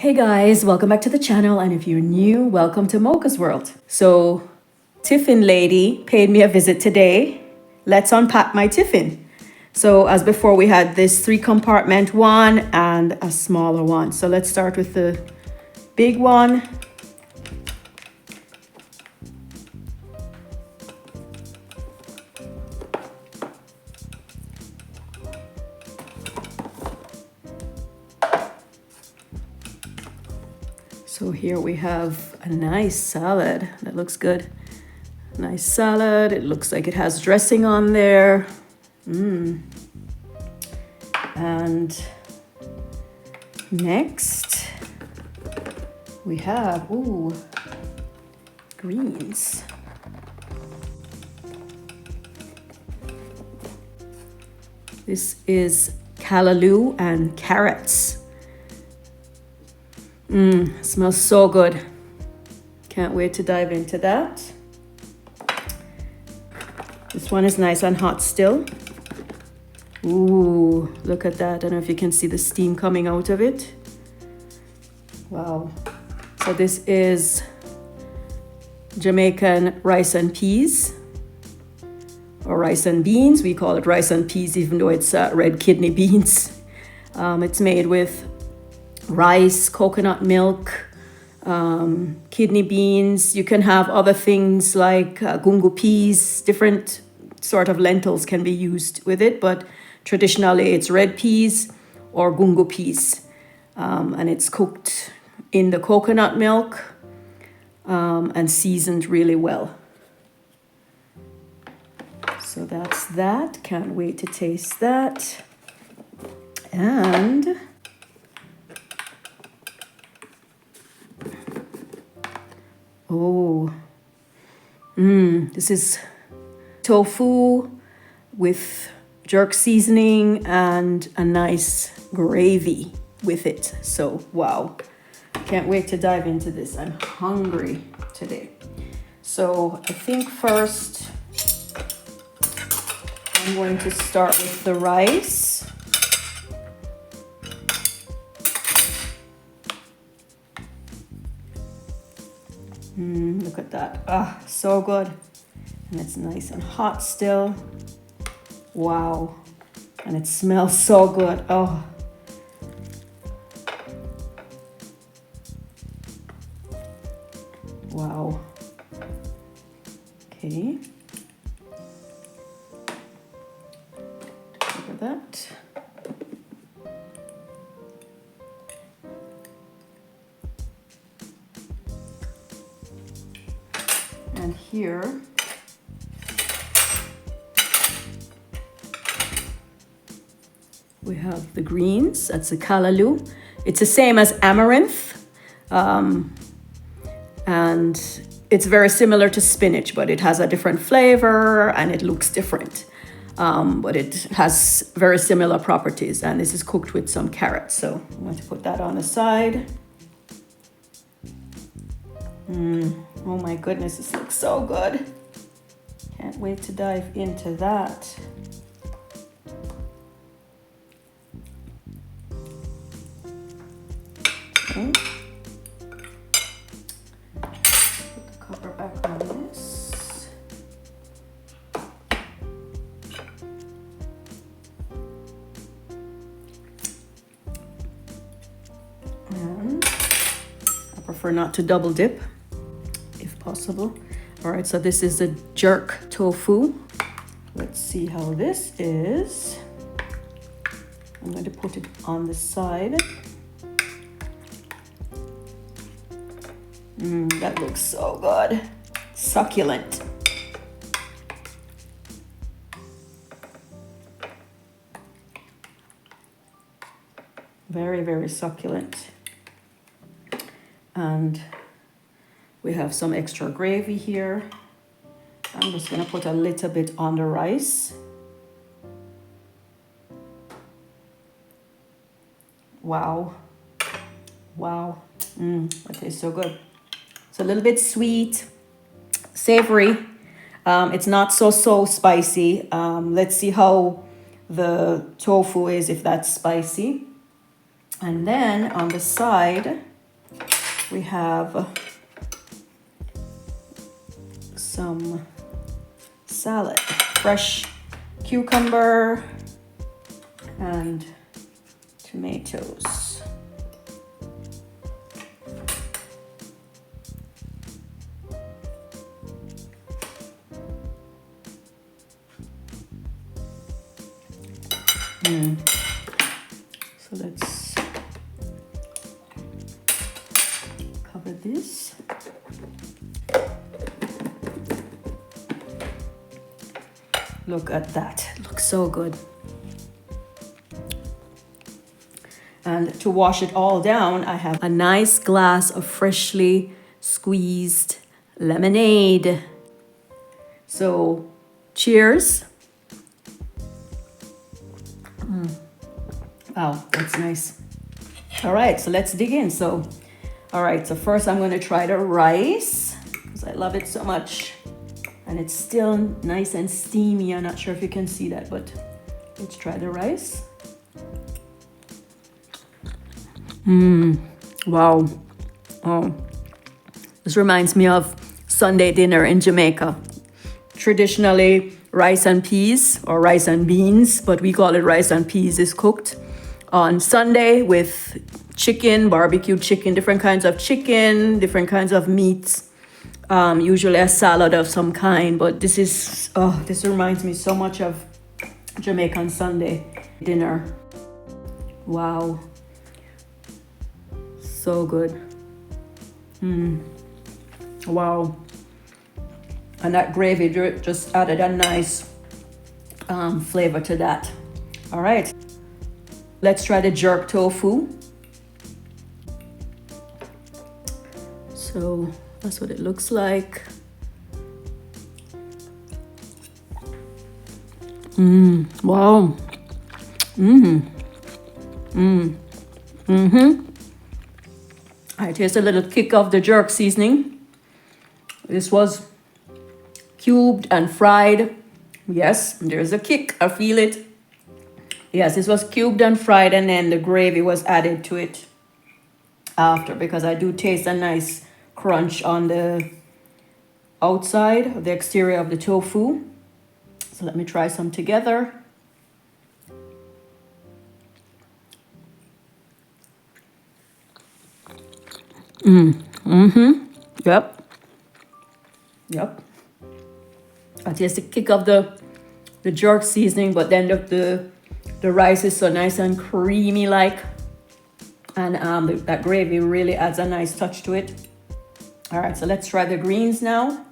Hey guys, welcome back to the channel, and if you're new, welcome to MOCA'S world. So Tiffin lady paid me a visit today. Let's unpack my Tiffin. So as before, we had this 3-compartment one and a smaller one. So let's start with the big one. So here we have a nice salad. That looks good. Nice salad. It looks like it has dressing on there. And next we have, greens. This is callaloo and carrots. Smells so good. Can't wait to dive into that. This one is nice and hot still. Ooh, look at that. I don't know if you can see the steam coming out of it. Wow. So this is Jamaican rice and peas, or rice and beans. We call it rice and peas, even though it's red kidney beans. It's made with rice, coconut milk, kidney beans. You can have other things like gungo peas. Different sort of lentils can be used with it, but traditionally it's red peas or gungo peas, and it's cooked in the coconut milk and seasoned really well. So that's that. Can't wait to taste that. And this is tofu with jerk seasoning and a nice gravy with it. So, wow. Can't wait to dive into this. I'm hungry today. So, I think first I'm going to start with the rice. Look at that. So good. And it's nice and hot still. Wow. And it smells so good. Oh. Wow. Okay. Look at that. And here we have the greens. That's a callaloo. It's the same as amaranth, and it's very similar to spinach, but it has a different flavor and it looks different. But it has very similar properties, and this is cooked with some carrots. So I'm going to put that on the side. Oh my goodness, this looks so good. Can't wait to dive into that. Okay. Put the cover back on this. And I prefer not to double dip if possible. All right, so this is the jerk tofu. Let's see how this is. I'm going to put it on the side. That looks so good. Succulent. Very, very succulent. And we have some extra gravy here. I'm just gonna put a little bit on the rice. Wow. Wow. That tastes so good. It's a little bit sweet, savory. It's not so spicy. Let's see how the tofu is, if that's spicy. And then on the side, We have some salad, fresh cucumber and tomatoes. So let's cover this. Look at that, it looks so good. And to wash it all down, I have a nice glass of freshly squeezed lemonade. So, cheers. Wow, that's nice. All right, so let's dig in. So, all right, so first I'm gonna try the rice because I love it so much. And it's still nice and steamy. I'm not sure if you can see that, but let's try the rice. Wow. Oh, this reminds me of Sunday dinner in Jamaica. Traditionally, rice and peas or rice and beans, but we call it rice and peas, is cooked on Sunday with chicken, barbecue chicken, different kinds of chicken, different kinds of meats. Usually a salad of some kind, but this reminds me so much of Jamaican Sunday dinner. Wow. So good. Wow. And that gravy just added a nice flavor to that. All right. Let's try the jerk tofu. So that's what it looks like. Wow. I taste a little kick of the jerk seasoning. This was cubed and fried. Yes, there's a kick. I feel it. Yes, this was cubed and fried, and then the gravy was added to it after, because I do taste a nice crunch on the outside, the exterior of the tofu. So let me try some together. Yep. I taste the kick of the jerk seasoning, but then the rice is so nice and creamy like, and that gravy really adds a nice touch to it. All right, so let's try the greens now.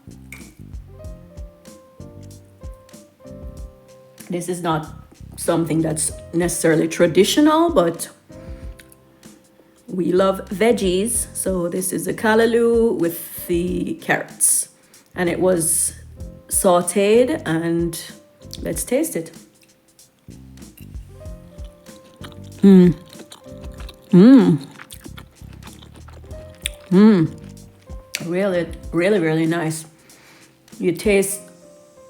This is not something that's necessarily traditional, but we love veggies. So this is the callaloo with the carrots, and it was sauteed, and let's taste it. Really nice. You taste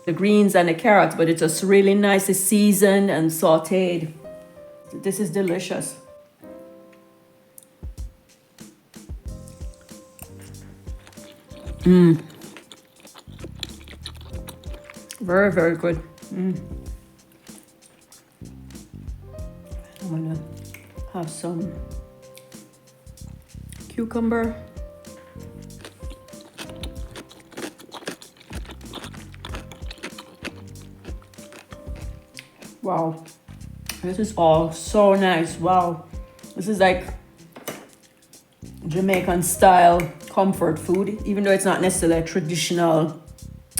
the greens and the carrots, but it's just really nicely seasoned and sauteed. This is delicious. Very good. I'm gonna have some cucumber. Wow, this is all so nice. Wow, this is like Jamaican style comfort food, even though it's not necessarily a traditional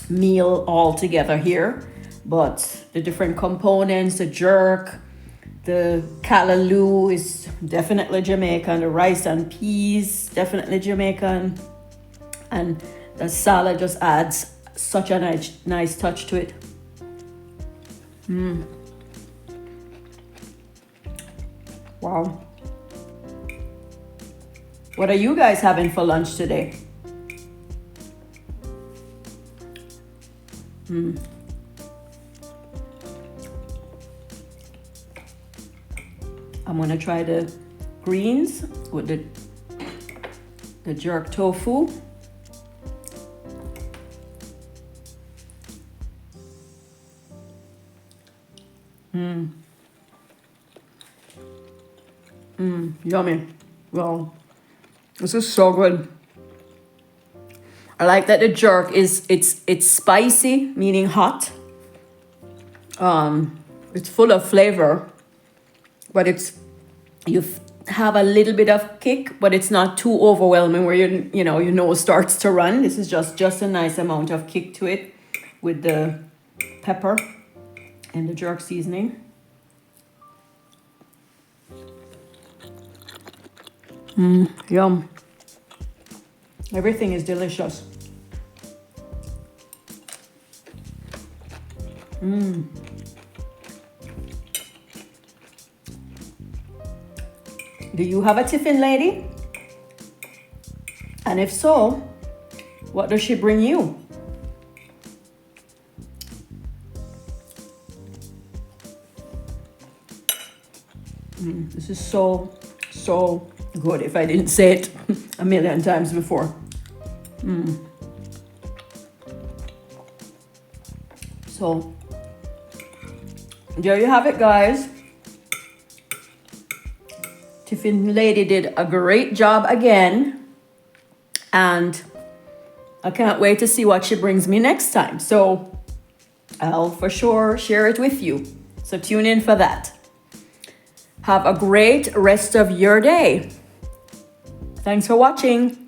meal altogether here, but the different components, the jerk, the callaloo is definitely Jamaican, the rice and peas definitely Jamaican, and the salad just adds such a nice touch to it. Wow. What are you guys having for lunch today? I'm gonna try the greens with the the jerk tofu. Yummy. Wow, this is so good. I like that the jerk is it's spicy, meaning hot. It's full of flavor, but you have a little bit of kick, but it's not too overwhelming where your nose starts to run. This is just a nice amount of kick to it with the pepper and the jerk seasoning. Yum. Everything is delicious. Do you have a Tiffin lady? And if so, what does she bring you? This is so good, if I didn't say it a million times before. So there you have it, guys. Tiffin lady did a great job again, and I can't wait to see what she brings me next time. So I'll for sure share it with you. So tune in for that. Have a great rest of your day. Thanks for watching.